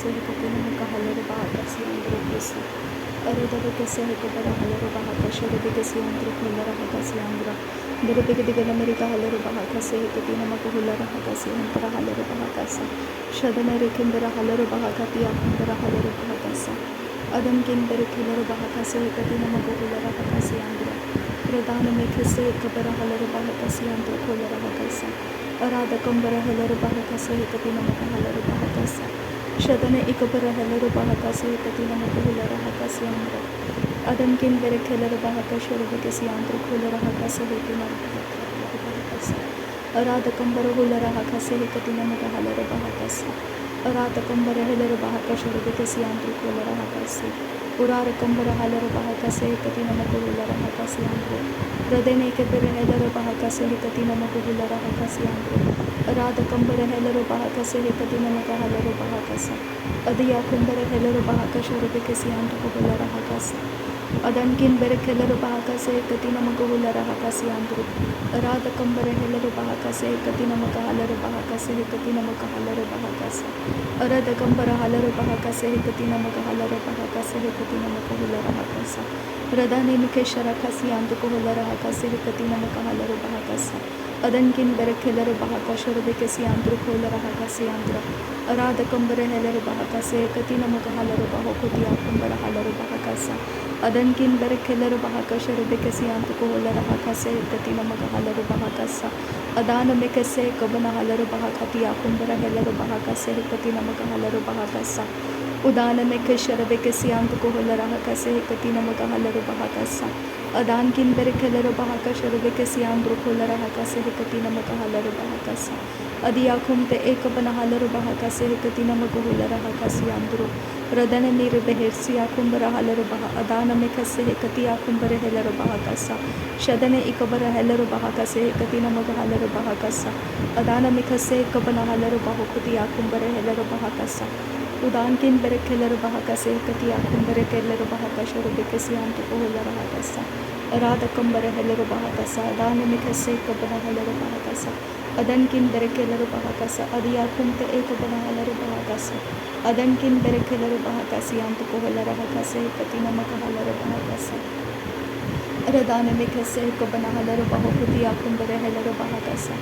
kase hekati na makahalaro bahakasi andro kosa. Aradada kase hekabara halaro bahakasha rebekasi andro kolara hakasi andra. Berebegediga America halaro bahakase hekati na makahulara hakasi antara halaro bahakasa. Shadana rekindara halaro bahakati akundara halaro bahakasa. Adam kindere kilaro bahakase hekati na makahulara hakasi andra. Pradana mekase hekabara halaro bahakasi andro kolara hakasa. Arada kambara halaro bahakase hekati na makahalaro bahakasa. Shadana ikabara halaro bahakase hekati na makahulara hakasi andra. Adam kindere kilaro bahakasha rebekasi andro kolara hakasa hekati na bahakasa. Arada kambara hulara hakase hekati na makahalaro bahakasa. Arada kambara halaro bahakasha rebekasi andro kolara hakasi. Urara kambara halaro bahakase hekati na makahulara hakasi andro. Radene kebere halaro bahakase hekati na makahulara hakasi andro. Arada kambara halaro bahakase hekati na makahalaro bahakasa. Adiya kambara halaro bahakasha rebekasi andro kolara hakasa. Adankin bere helero bahakase hekati na makahulara hakasi andro. Arada kambara helero bahakase hekati na makahalaro bahakase hekati na makahalaro bahakasa. Arada kambara halaro bahakase hekati na makahalaro bahakase hekati na makahulara hakasa. Radane mikeshara kasi andro kohulara hakase hekati na makahalaro bahakasa. Adankin bere helero bahakasha rebekasi andro kohulara hakasi andra. Arada kambara helero bahakase hekati na makahalaro bahokoti akambara halaro bahakasa. Adankin bere helero bahakasha rebekasi andro kohulara hakase hekati na makahalaro bahakasa. Adana mekase kabana halaro bahakati akumbara helero bahakase hekati na makahalaro bahakasa. Udana mekesha rebekasi andro kohulara hakase hekati na makahalaro bahakasa. Adankin bere helero bahakasha rebekasi andro kohulara hakase hekati na makahalaro bahakasa. Adiyakumte ekabana halaro bahakase hekati na makahulara hakasi andro. Radane mere behersi akumbara halaro baha adana mekase hekati akumbara helero bahakasa. Shadane ikabara helero bahakase hekati na makahalaro bahakasa. Adana mekase kabana halaro bahokati akumbara helero bahakasa. Udankin bere helero bahakase hekati akumbara helero bahakasha rebekasi andro kohulara hakasa. Arada kambara helero bahakasa. Adana mekase kabana halaro bahakasa. Adankin bere helero bahakasa. Adiyakumte ekabana halaro bahakasa. Adankin bere helero bahakasi andro kohulara hakase hekati na makahalaro bahakasa. Aradane mekase kabana halaro bahokati akumbara helero bahakasa.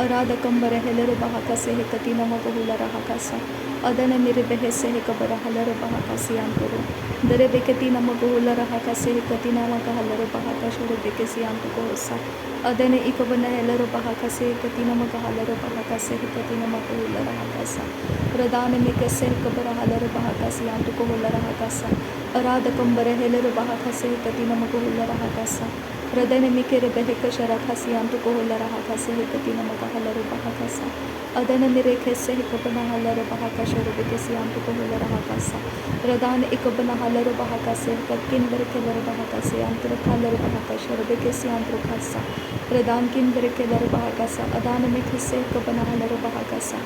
Arada kambara helero bahakase hekati na makahulara hakasa. Adana mere behese hekabara halaro bahakasi andro. Dere bekati na makahulara hakase hekati na makahalaro bahakasha rebekasi andro kohosa. Adane ikabana helero bahakase hekati na makahalaro bahakase hekati na makahulara hakasa. Radane mekase hekabara halaro bahakasi andro kohulara hakasa. Arada kambara helero bahakase hekati na makahulara hakasa. Radane mikere behekasha rakasi andro kohulara hakase hekati na makahalaro bahakasa. Adana mere kese hekabana halaro bahakasha rebekasi andro kohulara hakasa. Radane ikabana halaro bahakase hekatin bere helero bahakase andro halaro bahakasha rebekasi andro kasa. Radankin bere helero bahakasa. Adana mekase hekabana halaro bahakasa.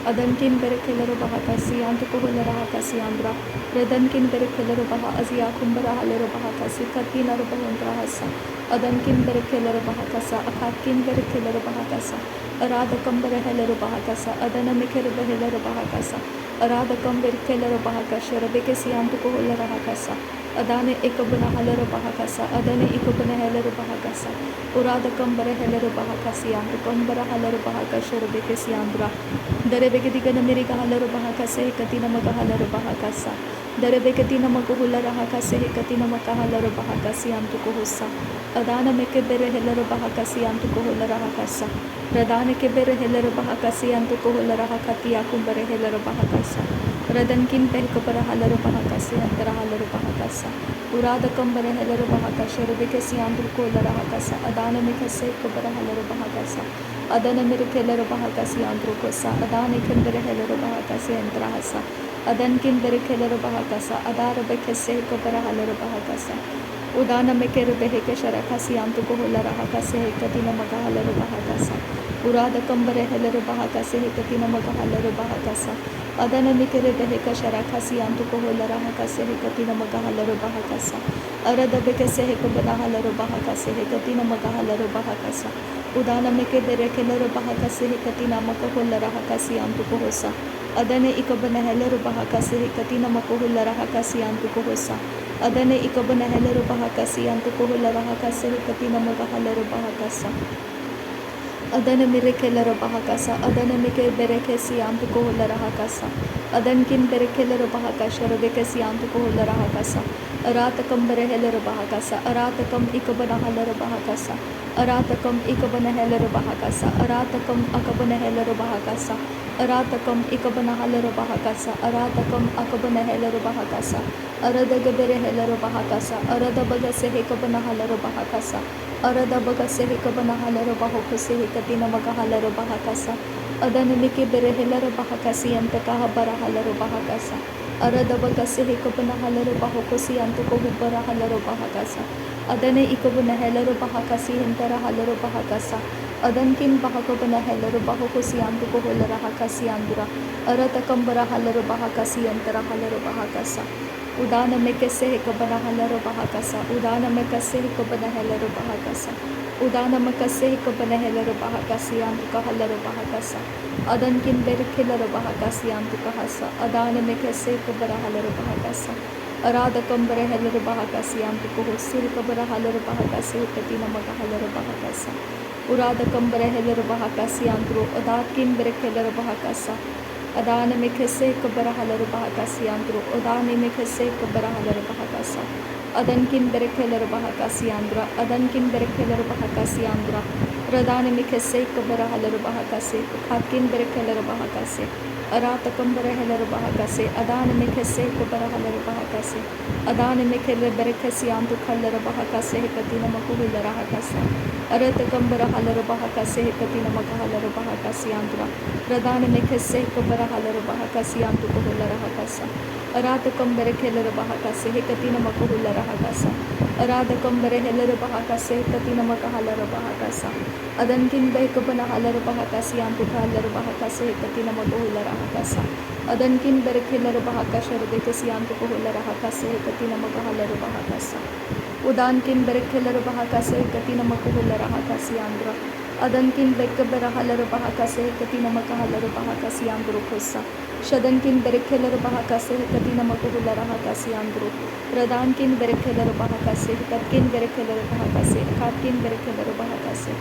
Adankin bere helero bahakasi andro kohulara hakasi andra. Radankin bere helero baha aziya kumbara halero bahakasi katina robahandra hasa. Adankin bere helero bahakasa. Akakin bere helero bahakasa. Arada kambara helero bahakasa. Adana mekere helero bahakasa. Arada kambere helero bahakasha rebekasi andro kohulara hakasa. Adane ekabana halero bahakasa. Adane ikabana helero bahakasa. Urada kambara helero bahakasi andro kambara halero bahakasha rebekasi andra. Dare begediga America halero bahakase hekati na makahalero bahakasa. Dare begati na makahulara hakase hekati na makahalero bahakasi andro kohosa. Adana meke bere helero bahakasi andro kohulara hakasa. Radane ke bere helero bahakasi andro kohulara hakati akumbare helero bahakasa. Radankin behkabara halero bahakasi antara halero bahakasa. Urada kambare helero bahakasha rebekasi andro kohulara hakasa. Adana mekase kabara halero bahakasa. Adana mere helero bahakasi andro kosa. Adana kembere helero bahakasi antara hasa. Adankin bere helero bahakasa. Adara bekase kabara halero bahakasa. Udana mekere behekasha rakasi andro kohulara hakase hekati na makahalero bahakasa. Urada kambare helero bahakase hekati na makahalero bahakasa. Adana mikere behekasha rakasi andro kohulara hakase hekati na makahalero bahakasa. Arada bekase hekabana halero bahakase hekati na makahalero bahakasa. Udana meke bere helero bahakase hekati na makahulara hakasi andro kohosa. Adane ikabana helero bahakase hekatina makuhula rahakasi antu kohosa. Adane ikabana helero bahakasi antu kohula rahakase hekatina magahalero bahakasa. Adana mirekelero bahakasa, adana mike berekesi antu kohola rahakasa. Adankin berekelero bahakasha rebekesi antu kohola rahakasa. Aratakam berehelero bahakasa, aratakam ikabana helero bahakasa. Aratakam ikabana helero bahakasa, aratakam akabana helero bahakasa. Aratakam ikabana helero bahakasa, aratakam akabana helero bahakasa. Aradaga berehelero bahakasa, aradabagase hekabana helero bahakasa. Arada bagase hekabana halero bahokose hekatina maga halero bahakasa. Adana mike bere helero bahakasi antaka habara halero bahakasa. Arada bagase hekabana halero bahokosi antako hubara halero bahakasa. Adane ikabana helero bahakasi hentara halero bahakasa. Adankin bahakabana helero bahokosi antako holara hakasi andura. Arata kambara halero bahakasi antara halero bahakasa. Udana में कैसे है कबना हलरो बहाकसा उदाना में कैसे है कबना हलरो बहाकसा उदाना में कैसे है कबना हलरो बहाकसी आंतु का हलरो बहाकसा अदन किन बेर खिलरो बहाकसी आंतु का हसा अदान में कैसे कबरा हलरो बहाकसा अराद कंबरे हलरो बहाकसी आंतु को सिर कबरा हलरो बहाकसी कतिना मगा हलरो बहाकसा उराद कंबरे हलरो बहाकसी आंतु अदात किन बेर खिलरो बहाकसा Adana mikese kabara halaru bahakasi andro odani mikese kabara halaru bahakasa adankin berekeler bahakasi andra adankin berekeler bahakasi andra radani mikese kabara halaru bahakasi khatkin berekeler bahakasi aratakam berekeler bahakasi adani mikese kabara halaru bahakasi adani mikele berekasi andu khalar bahakasi katina makuhila rahakasa aratakam berahalaru bahakasi katina makahalar bahakasi andra radana mikese kabara halaru bahakasi antu kohula rahakasa aratakam berekeler bahakasi katina makuhula rahakasa aratakam berekeler bahakasi katina makahalar bahakasa adankin bekabana halar bahakasi antu khalar bahakasi katina makuhula rahakasa adankin berekeler bahakasha rebekasi antu kohula rahakasi katina makahalar bahakasa Udankin berekeler bahakase katina makuhula rahakasi andra adankin bekabara halar bahakase katina makahalar bahakasi andro kosa shadankin berekeler bahakase katina makuhula rahakasi andro radankin berekeler bahakase katkin berekeler bahakase katkin berekeler bahakase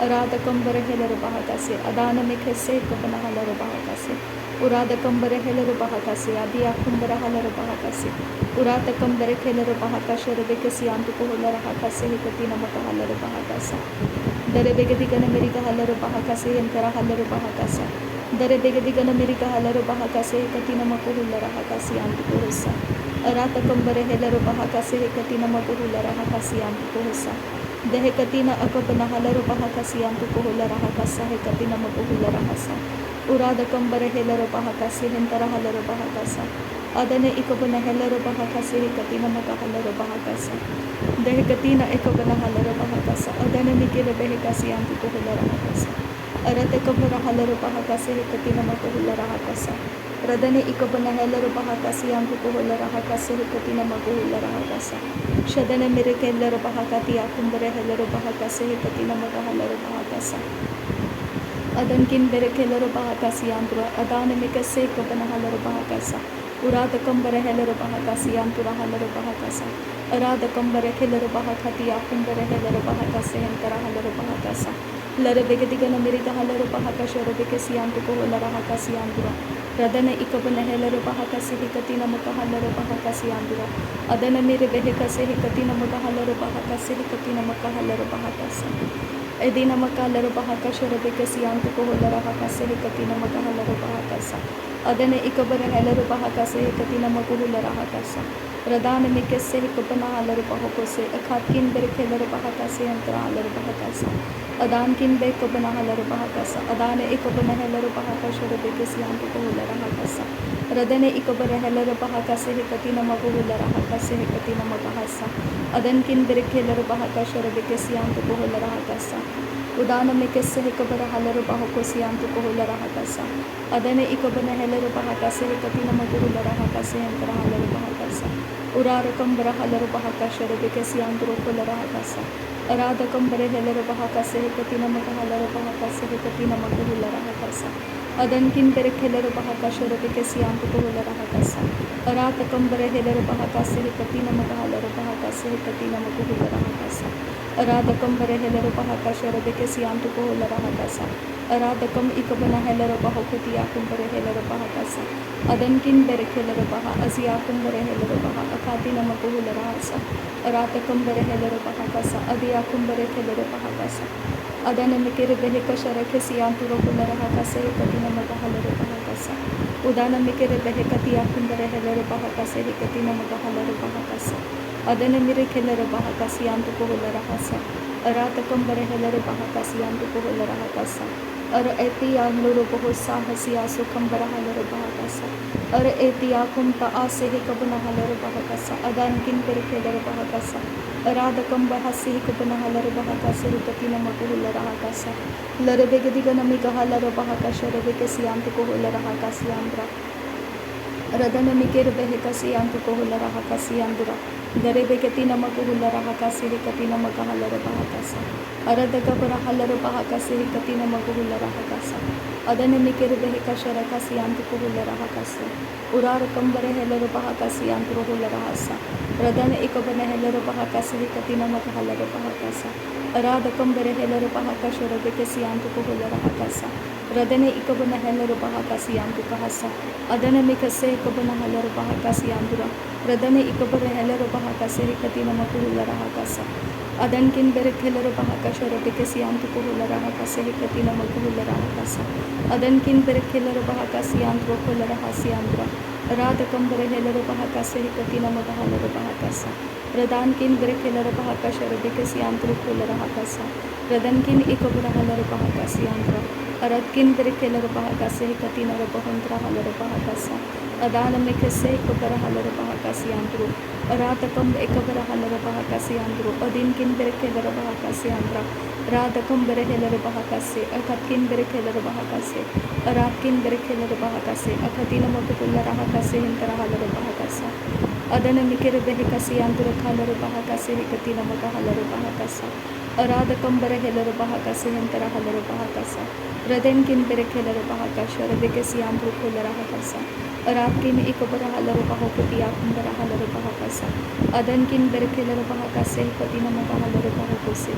aradakam berekeler bahakase adana mekhese kabana halar bahakase uradakam berekeler bahakase adia kumbara halar bahakase Uratakam berekeler bahakasha rebekasi antu kohula rahakase katina makahalar bahakasa Dare begedigana merika halar bahakase entara halar bahakasa Dare begedigana merika halar bahakase katina makuhula rahakasi antu kohosa Aratakam berekeler bahakase katina makuhula rahakasi antu kohosa Dehe katina akabana halar bahakasi antu kohula rahakasa katina makuhula rahasa Uradakam berekeler bahakase entara halar bahakasa Adane ikabana helero bahakase katina maga helero bahakasa dehe katina ikabana helero bahakasa adane mikele behekasi antu kohula rahakasa arate kabara helero bahakase katina maga kohula rahakasa radane ikabana helero bahakasi antu kohula rahakase katina maga kohula rahakasa shadane mere helero bahakati akumbare helero bahakase katina maga helero bahakasa adankin bere helero bahakasi andro adane mikase ikabana helero bahakasa Uradakam bereheler bahakasi antura haler bahakasa aradakam berekeler bahakati akum bereheler bahakase entara haler bahakasa lare begedigana merita haler bahakasha rebekasi antu kohula rahakasi andura radane ikabana heler bahakasi hikatina makahaler bahakasi andura adana mere behekase hikatina makahaler bahakasi hikatina makahaler bahakasa Edina makahaler bahakasha rebekasi antu kohula rahakase hikatina makahaler bahakasa adane ikabara heler bahakase katina makuhula rahakasa radana mikese ikabana haler bahakose akhatkin berekeler bahakase antara haler bahakasa adankin bekabana haler bahakasa adane ikabana heler bahakasha rebekasi antu kohula rahakasa radane ikabara heler bahakase katina makuhula rahakase katina magahasa adankin berekeler bahakasha rebekasi antu kohula rahakasa Udana में कैसे है कबर हलर बाहकोसी अंतु kohula rahakasa adane ikabana heler bahakase katina makuhula rahakase antara haler bahakasa urarakam bara haler bahakasha rebekasi andro kohula rahakasa aradakam bara heler bahakase katina makahaler bahakase katina makuhula rahakasa Adan kin bere kelere bahaka şöyle kesiyan tukola rahakasa. Arata kambere helere bahaka sehi katina magahalere bahaka sehi katina maguhula rahakasa. Arada kambere helere bahaka şöyle kesiyan tukola rahakasa. Arada kam ikabana helere bahakuti yakumbere helere bahakasa. Adan kin bere kelere baha aziya kumbere helere baha akatina maguhula rahasa. Arata kambere helere bahakasa adiya kumbere helere bahakasa. Adana mikere beheka sharake siyantu rohula rahakasa katina magahalere bahakasa. Udana mikere behekati yakumbere helere bahakasa katina magahalere bahakasa. Adana mire kelere bahakasa yantu kohula rahasa. Arata kambere helere bahakasa yantu kohula rahakasa. Ara eti yanuru boho sahasiya sukambara halere bahakasa. Ara eti yakumta ase kabana halere bahakasa. Adan kin bere kelere bahakasa. Arada kambahasi kabana halere bahakasa katina maguhula rahakasa. Lare begediga namiga halere bahakasa rebeke siyantu kohula rahakasa yandra. Radana mikere behekasi yantu kohula rahakasi yandra. Dare begeti namaku hulla rahakasi katina magahalere bahakasa. Arada gabara halere bahakasi katina maguhula rahakasa. Adane mikere beheka sharakasi yantu kohula rahakasa. Urara kambare helere bahakasi yantu kohula rahasa. Radana ikabane helere bahakasi katina magahalere bahakasa. Arada kambare helere bahakasa rebekasi yantu kohula rahakasa. Radane ikabana helere bahakasi yantu kahasa. Adana mikase ikabana helere bahakasi yandura. Radane ikabare helere bahakasi katina maguhula rahakasa. Adan kin bere helere bahakasa rebekasi yantu kohula rahakasa katina maguhula rahakasa. Adan kin bere helere bahakasi yantu kohula rahasi yandura. Rada kambare helere bahakasi katina magahalere bahakasa. Radan kin bere helere bahakasa rebekasi yantu kohula rahakasa. Radan kin ikabara helere bahakasi yandura. Arad kin bere helere bahakasi katina rabahundra helere bahakasa. Adana mikase ikabara helere bahakasi yanduru. Arada kam ikabara helere bahakasi yanduru. Adin kin bere helere bahakasi yandra. Rada kam bere helere bahakasi. Akat kin bere helere bahakasi. Arad kin bere helere bahakasi. Akatina maguhula rahakasi hintara helere bahakasa. Adana mikere behekasi yanduru helere bahakasi katina magahalere bahakasa. Arada kambare helere bahakasi hintara helere bahakasa. Raden kin bere helere bahakasa rebekasi yanduru kohula rahakasa. Arad kin ikabara helere bahakuti yakumbara helere bahakasa. Adan kin bere helere bahakasi katina magahalere bahakasi.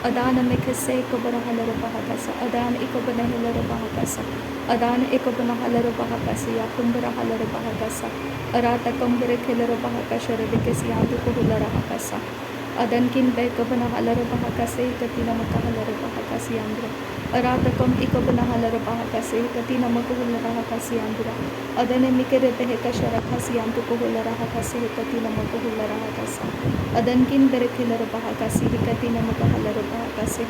Adana mikase ikabara helere bahakasa. Adana ikabana helere bahakasa. Adana ikabana helere bahakasi yakumbara helere bahakasa. Arata kambare helere bahakasa rebekasi yantu kohula rahakasa. Adan kin bekabana halere bahakasi katina magahalere bahakasi yandra. Arata kam ikabana halere bahakasi katina maguhula rahakasi yandra. Adane mikere beheka sharakasi yantu kohula rahakasi katina maguhula rahakasa. Adan kin bere helere bahakasi katina magahalere bahakasi.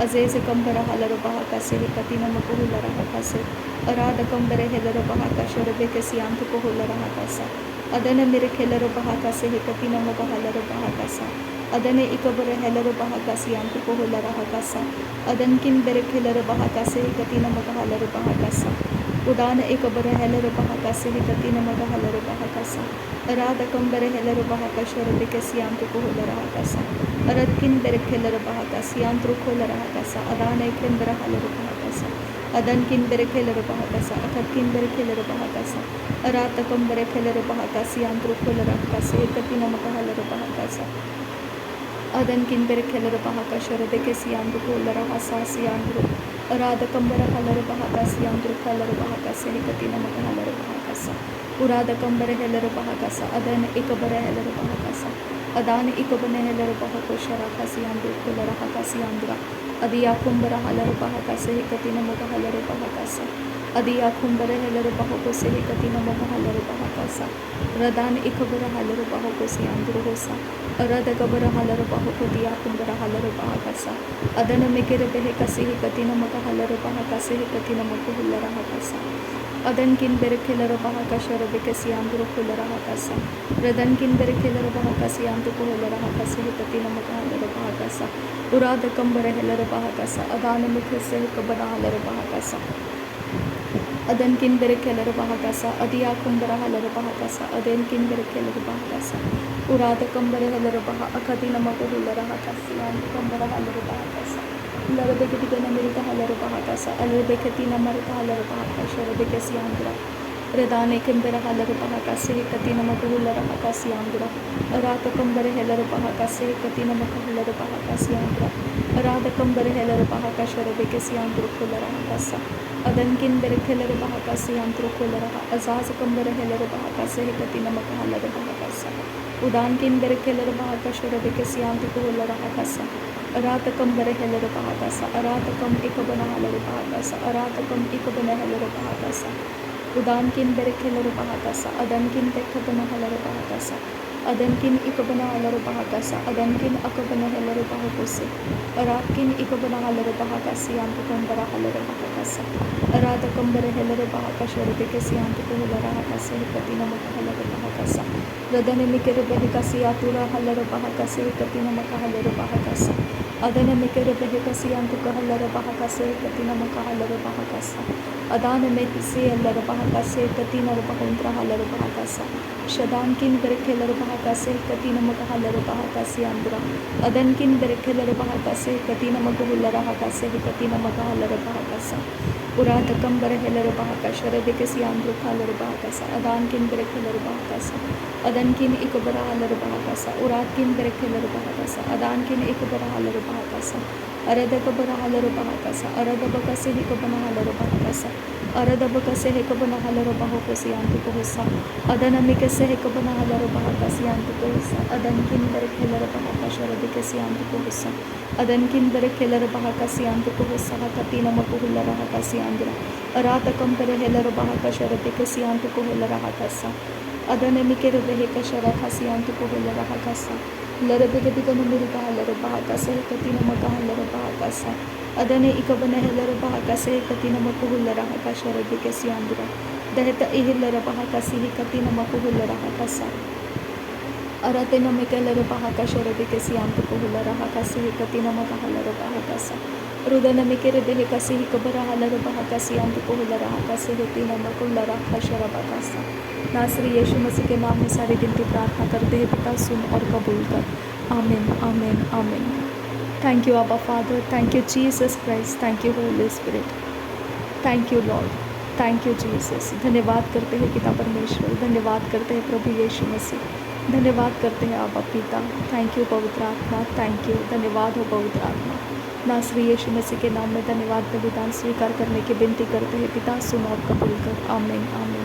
Azeze kambara halere bahakasi katina maguhula rahakasi. Arada kambare helere bahakasi rebekasi yantu kohula rahakasa. Adane mire helere bahakasi katina magahalere bahakasa. Adane ikabare helere bahakasi yantu kohula rahakasa. Adan kin bere helere bahakasi katina magahalere bahakasa. Udana ikabare helere bahakasi katina magahalere bahakasa. Arada kambare helere bahakasa rebekasi yantu kohula rahakasa. Arad kin bere helere bahakasi yantu kohula rahakasa. Adana ikin bere helere bahakasa. Adan kin bere helere bahakasa. Akat kin bere helere bahakasa. Arata kambare helere bahakasi yantu kohula rahakasa katina magahalere bahakasa. Adan kin bere helere bahakasa rebekasi yantu kohula rahasasi yandru. Arada kambara helere bahakasi yandru helere bahakasi katina magahalere bahakasa. Urada kambare helere bahakasa. Adana ikabare helere bahakasa. Adana ikabane helere bahakasa rakasi yandru kohula rahakasi yandra. Adiya kumbara helere bahakasi katina magahalere bahakasa. Adiya kumbare helere bahakasi katina magahalere bahakasa. Radan ikabara helere bahakasi yandru hosa. Arada gabara halere bahakoti yakumbara halere bahakasa. Adana mikere behekasi katina magahalere bahakasi katina maguhula rahakasa. Adan kin bere helere bahakasa rebekasi yandru kohula rahakasa. Radan kin bere helere bahakasi yantu kohula rahakasi katina magahalere bahakasa. Urada kambare helere bahakasa. Adana mikase kabara halere bahakasa. Adan kin bere helere bahakasa. Adiya kumbara halere bahakasa. Adan kin bere helere bahakasa. Urada kambare helere baha akatina maguhula rahakasi yantu kambara halere bahakasa. Larabeketikana Mirita Halarabahakasa, Alabeketina Marita Halarabahaka, Sharabekesiandra, Redane Kimbera Halarabahakase, Katina Makularabakasiandra, Arata Kumbere Helarabahakase, Katina Makahularabahakasiandra, Arada Kumbere Helarabahaka, Sharabekesiandru Kularabakasa, Adankin Berekelarabahakasiandru Kularaha, Azaz Kumbere Helarabahakase, Katina Makahalarabahakasa, Udankin Berekelarabahaka, Sharabekesiandru Kularabakasa. Aratakam Berehelar Bahagasa, Aratakam Ikabana Halar Bahagasa, Aratakam Ikabana Halar Bahagasa, Udankin Berekelar Bahagasa, Adankin Tekabana Halar Bahagasa, Adankin Ikabana Halar Bahagasa, Adankin Akabana Halar Bahagose, Aratkin Ikabana Halar Bahagasi, Antukam Barahalar Bahagasa, Aratakam Berehelar Bahagashar Dekesiantuku Larahasa, Katina Makahalar Bahagasa, Radane Mikere Behikasi Atura Halar Bahagase, Katina Makahalar Bahagasa. Adana Mikere Behekasi Antuka Halara Bahakase, Katina Makahalara Bahakasa, Adana Mekisi Alara Bahakase, Katina Bahundra Halara Bahakasa, Shadankin Berekelar Bahakase, Katina Makahalara Bahakasi Andra, Adankin Berekelar Bahakase, Katina Makahulara Hakase, Katina Makahalara Bahakasa, Uratakam Berehelar Bahakasha, Rebekasi Andru Halara Bahakasa, Adankin Berekelar Bahakasa, Adankin Ikabara Halara Bahakasa, Uratkin Berekelar Bahakasa, Adankin Ikabara Halara Bahakasa, Aradakabara Halara Bahakasa, Aradabakase Hikabana Halara Bahakasa, Aradabakase Hikabana Halara Bahakasi Antikosa, Adanamikase Hikabana Halara Bahakasi Antikosa, Adankin Berekelar Bahakasha, Rebekasi Antikosa, Adankin Berekelar Bahakasi Antikosa, Katina Makuhulara Hakasi Andra, Aratakam Berehelar Bahakasha, Rebekasi Antikohulara Hakasa. Adana Mikere Beheka Sharakasi Antikohulara Hakasa. Larabegadigana Mirika Halara Bahakasa, Katina Makahalara Bahakasa, Adane Ikabana Helara Bahakasa, Katina Makuhulara Hakasha, Rebekasi Andra, Deheta Ihilara Bahakasi, Katina Makuhulara Hakasa, Aratena Mikalara Bahakasha, Rebekasi Antikohulara Hakasi, Katina Makahalara Bahakasa, Rudana Mikere Behekasi, Kabara Halara Bahakasi Antikohulara Hakasi, Katina Makuhulara Hashara Bakasa. नासरी यीशु मसीह के नाम में सारी गिनती प्रार्थना करते हैं पिता, सुन और कबूल कर। आमीन आमीन आमीन। थैंक यू आबा father, thank you Jesus Christ, thank you Holi spirit, thank you Lord, thank you Jesus. धन्यवाद करते हैं पिता परमेश्वर, धन्यवाद करते हैं प्रभु यीशु मसीह, धन्यवाद करते हैं आबा पिता। थैंक यू पवित्र आत्मा, थैंक यू, धन्यवाद हो पवित्र आत्मा। नासरी यीशु मसीह के नाम में धन्यवाद बलिदान स्वीकार करने की विनती करते हैं पिता, सुन और कबूल कर। आमीन आमीन।